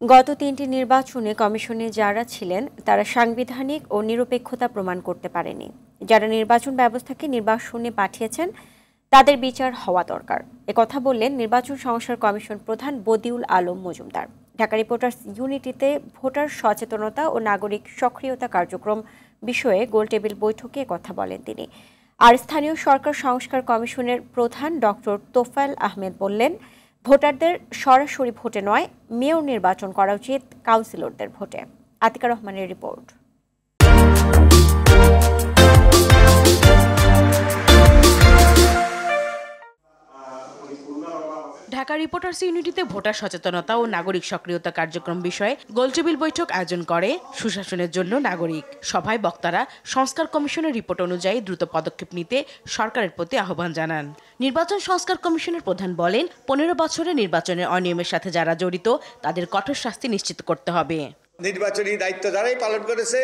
গত ৩টি নির্বাচনে কমিশনে যারা ছিলেন তারা সাংবিধানিক ও নিরপেক্ষতা প্রমাণ করতে পারেনি। যারা নির্বাচন ব্যবস্থাকে নির্বাসনে পাঠিয়েছেন তাদের বিচার হওয়া দরকার। একথা বললেন নির্বাচন সংস্কার কমিশন প্রধান বদিউল আলম মজুমদার। ঢাকা রিপোর্টার্স ইউনিটিতে ভোটার সচেতনতা ও নাগরিক সক্রিয়তা কার্যক্রম বিষয়ে গোলটেবিল বৈঠকে একথা বলেন তিনি। আর স্থানীয় সরকার সংস্কার কমিশনের প্রধান ডক্টর তোফায়েল আহমেদ বললেন, ভোটারদের সরাসরি ভোটে নয়, মেয়র নির্বাচন করা উচিত কাউন্সিলরদের ভোটে। আতিকা রহমানের রিপোর্ট। ঢাকা রিপোর্টার্স ইউনিটিতে ভোটার সচেতনতা ও নাগরিক সক্রিয়তা কার্যক্রম বিষয়ে গোলটেবিল বৈঠক আয়োজন করে সুশাসনের জন্য নাগরিক। সভায় বক্তারা সংস্কার কমিশনের রিপোর্ট অনুযায়ী দ্রুত পদক্ষেপ নিতে সরকারের প্রতি আহ্বান জানান। নির্বাচন সংস্কার কমিশনের প্রধান বলেন, ১৫ বছরে নির্বাচনের অনিয়মের সাথে যারা জড়িত তাদের কঠোর শাস্তি নিশ্চিত করতে হবে। নির্বাচনী দায়িত্ব যারাই পালন করেছে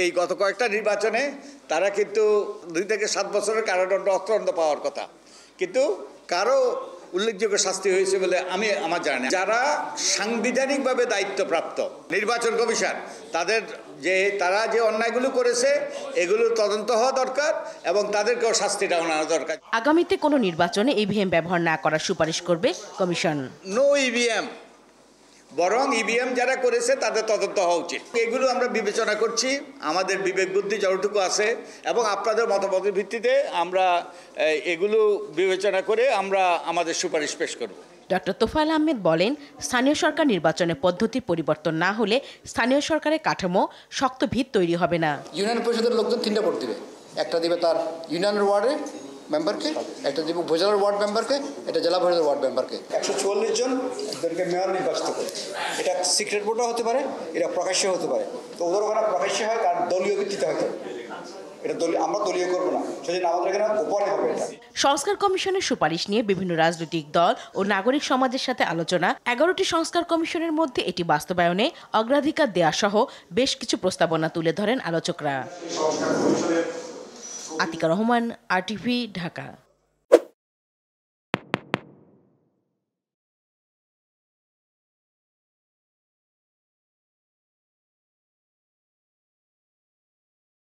এই গত কয়েকটা নির্বাচনে তারা কিন্তু 2 থেকে 7 বছরের কারাদণ্ড অর্থদণ্ড পাওয়ার কথা, কিন্তু কারো উল্লেখযোগ্য শাস্তি হয়েছে বলে আমার জানা নেই। যারা সাংবিধানিকভাবে দায়িত্বপ্রাপ্ত নির্বাচন কমিশন তারা যে অন্যায়গুলো করেছে এগুলো তদন্ত হওয়া দরকার এবং তাদেরকেও শাস্তিটা আনা দরকার। আগামীতে কোনো নির্বাচনে ইভিএম ব্যবহার না করার সুপারিশ করবে কমিশন। নো ইভিএম, বরং ইভিএম যারা করেছে তাদের তদন্ত হওয়া উচিত। এগুলো আমরা বিবেচনা করছি, আমাদের বিবেক বুদ্ধি যতটুকু আছে এবং আপনাদের মতামতের ভিত্তিতে আমরা এগুলো বিবেচনা করে আমরা আমাদের সুপারিশ পেশ করব। ডক্টর তোফায়েল আহমেদ বলেন, স্থানীয় সরকার নির্বাচনের পদ্ধতির পরিবর্তন না হলে স্থানীয় সরকারের কাঠামো শক্ত ভিত তৈরি হবে না। ইউনিয়ন পরিষদের লোকজন 3টা ভোট দিবে, একটা দিবে তার ইউনিয়নের ওয়ার্ডে মেম্বারকে, একটা দিব উপজেলার ওয়ার্ড মেম্বারকে, এটা জেলা পরিষদের ওয়ার্ড মেম্বারকে। 144 জন এদেরকে মেয়র নির্বাচিত করে। এটা সিক্রেট ভোটও হতে পারে, এটা প্রকাশ্য হতে পারে। তো ওদের ওখানে প্রকাশ্য হয়, কারণ দলীয় ভিত্তিতে হয়তো এটা আমরা দলীয় করবো না, সেজন্য আমাদের এখানে গোপনে হবে। এটা সংস্কার কমিশনের সুপারিশ নিয়ে বিভিন্ন রাজনৈতিক দল ও নাগরিক সমাজের সাথে আলোচনা। 11টি সংস্কার কমিশনের মধ্যে এটি বাস্তবায়নে অগ্রাধিকার দেয়া সহ বেশ কিছু প্রস্তাবনা তুলে ধরেন আলোচকরা। আতিকা রহমান, RTV, ঢাকা।